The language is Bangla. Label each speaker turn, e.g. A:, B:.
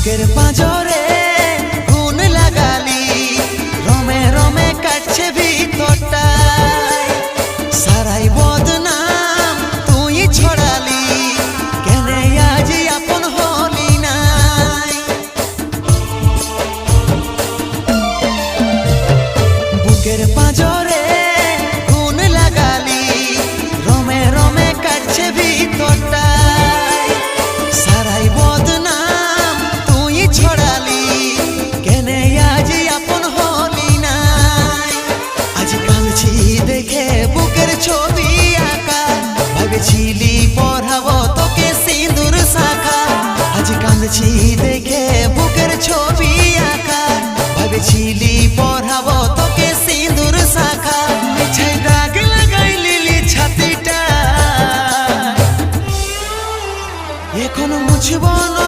A: বুকের পাঁজরে গুণ লাগালি, রমে রমে কাটছে ভিতরটায়। সারাই বদনাম তুই ছড়ালি, কেনে আজ আপন হলি নাই। বুকের পাঁজরে গুণ লাগালি, রমে রমে কাটছে ভিতরটায়। সারাই বদনাম তুই ছড়ালি, কেনে আজ আপন হলি নাই। আজ কাঁদছি দেখে বুকের ছবি আঁকা, ভেবেছিলি পড়াবো তোকে সিঁদুর শাখা। আজ কাঁদছি দেখে বুকের ছবি আঁকা, ভেবেছিলি পড়াবো